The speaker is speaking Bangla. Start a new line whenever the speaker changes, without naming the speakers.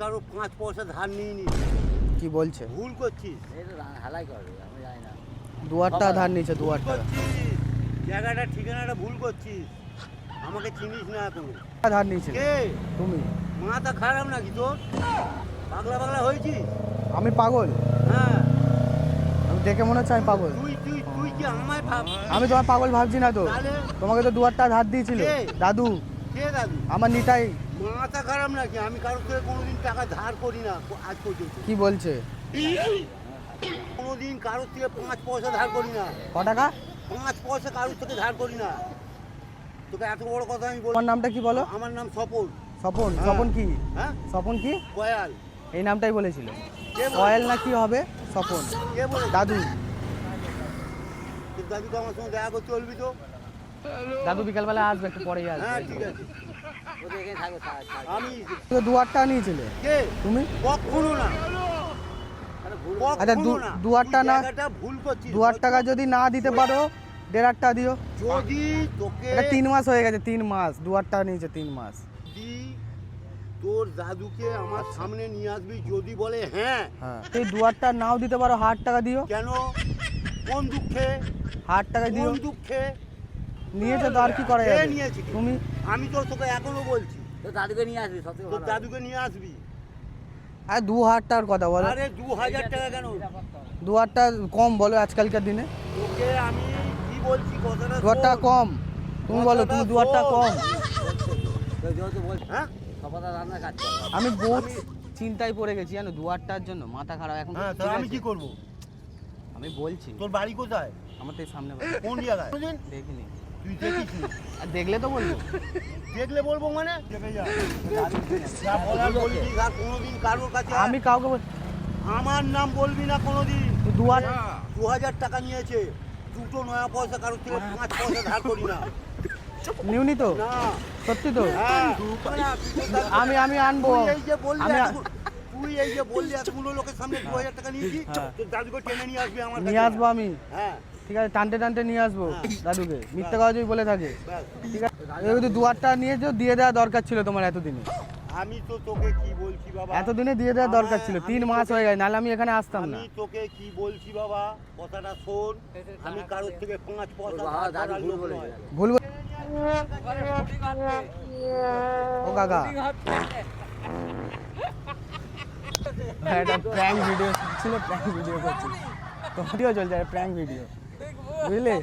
কারো 5 পয়সা ধার নিইনি।
কি বলছে?
ভুল করছিস।
এই তো হালাই করবে, আমি জানি না।
2000 টাকা ধার নিয়েছে, 2000 টাকা
জায়গাটা ঠিকানাটা ভুল করছিস। আমাকে চিনিস না তুমি।
ধার নিয়েছে
কে
তুমি?
মাথা খারাপ নাকি তোর? পাগলা পাগলা হয়েছিস?
আমি পাগল?
হ্যাঁ,
আমি দেখে মনে হচ্ছে আমি পাগল।
তুই তুই তুই কি আমায় ভাব?
আমি তোমার পাগল ভাবছি না তো।
তাহলে
তোমাকে তো 2000 টাকা ধার দিয়েছিল
কে?
দাদু।
কে দাদু?
আমার নিতাই।
মাথা খারাপ নাকি? আমি কারোর থেকে কোনোদিন টাকা ধার করি না আজ পর্যন্ত।
কি বলছে?
কোনোদিন কারোর থেকে 5 পয়সা ধার করি না।
ক টাকা?
5 পয়সা কারোর থেকে ধার করি না। তোকে এত বড় কথা আমি বলি।
তোমার নামটা কি বলো?
আমার নাম স্বপন।
স্বপন?
হ্যাঁ।
স্বপন কি?
হ্যাঁ,
স্বপন কি?
কয়াল।
এই নামটাই বলেছিল।
কে বলে?
কয়েল না কি হবে? স্বপন।
কে বলে?
দাদু।
তোর দাদুকে আমার সঙ্গে দেখা করতে চলবি তো?
দাদু বিকালবেলা আসবে, একটু পরেই
হ্যাঁ,
আসবে।
ঠিক আছে।
ওদের এখানে থাকো, থাক।
আমি
তো 2000 টাকা নিয়েছিলে
কে?
তুমি?
কখনো না।
আরে ভুল।
আচ্ছা,
কখনো না।
2000 টাকা না,
তুই জায়গাটা ভুল করছিস।
2000 টাকা যদি না দিতে পারো 1500 টাকা দিও।
যদি তোকে
এটা 3 মাস হয়ে গেছে, 3 মাস 2000 টাকা নিয়েছে, 3 মাস।
যদি তোর দাদুকে আমার সামনে নিয়ে আসবি, যদি বলে হ্যাঁ,
হ্যাঁ, তুই 2000 টাকা নাও দিতে পারো, 1000 টাকা দিও।
কেন? কোন দুঃখে?
1000 টাকা দিও।
কোন দুঃখে?
নিয়েছে তো আর কি করা
কে
যাবে?
নিয়েছে কি?
তুমি।
আমি তো তোকে এখনো বলছি,
তো দাদুকে নিয়ে আসবি, সব থেকে
তোর
ভালো।
দাদুকে নিয়ে আসবি।
আর 2000 টাকার কথা বলো।
আরে 2000 টাকা কেন?
2000 টাকা কম বলো আজকালকার দিনে?
তোকে আমি কি বলছি কথাটা
2000 টাকা
শোন।
কম? তুমি বলো, তুমি 2000 টাকা কম?
তো যেহেতু বলছি,
হ্যাঁ,
সবাই রান্না কাজ করে।
আমি বহুত চিন্তায় পড়ে গেছি জানো, 2000 টাকার জন্য মাথা খারাপ এখন।
হ্যাঁ, তাহলে আমি কি করব?
আমি বলছি,
তোর বাড়ি কোথায়?
আমার তো এই সামনে বাড়ি।
কোন জায়গায়? কোনদিন?
দেখিনি।
তুই দেখিস নি?
আর দেখলে তো বলবো।
দেখলে বলবো মানে? দেখে যা। যা বলার বলবি, আর কোনোদিন কারোর কাছে
আমি কাউকে
আমার নাম বলবি না কোনোদিন।
2000
টাকা নিয়েছে, দুটো নয়া পয়সা কারোর থেকে 5 পয়সা ধার করি না।
নিউনি তো?
না।
সত্যি তো?
হ্যাঁ।
আমি আনবো।
তুই এই যে বললি
আমি
তুই এই যে বললি এতগুলো লোকের সামনে 2000 টাকা নিয়েছি,
হ্যাঁ।
তোর দাদুকে টেনে নিয়ে আসবি আমার
নিয়ে
কাছে।
আসবো আমি।
হ্যাঁ,
ঠিক আছে, টানতে টানতে নিয়ে আসবো
হ্যাঁ।
দাদুকে। মিথ্যা কথা যদি বলে থাকে,
ব্যাস।
ঠিক আছে। এই যদি 2000 টাকা নিয়েছো, দিয়ে দেওয়া দরকার ছিল তোমার এতদিনে।
আমি তো তোকে কি বলছি বাবা?
এতদিনে দিয়ে দেওয়া দরকার ছিল। 3 মাস হয়ে গেছে, নাহলে আমি এখানে আসতাম না।
আমি তোকে কি বলছি বাবা, কথাটা শোন। আমি কারোর থেকে 5 পয়সা
বাবা,
ধার
দাদু
করার
ভুল
লোক
বলে
নয়।
ভুল ও কাকা, একটা প্র্যাঙ্ক ভিডিও ছিল, প্র্যাঙ্ক ভিডিও করছি তো, ভিডিও চলছে, প্র্যাঙ্ক ভিডিও, বুঝলে?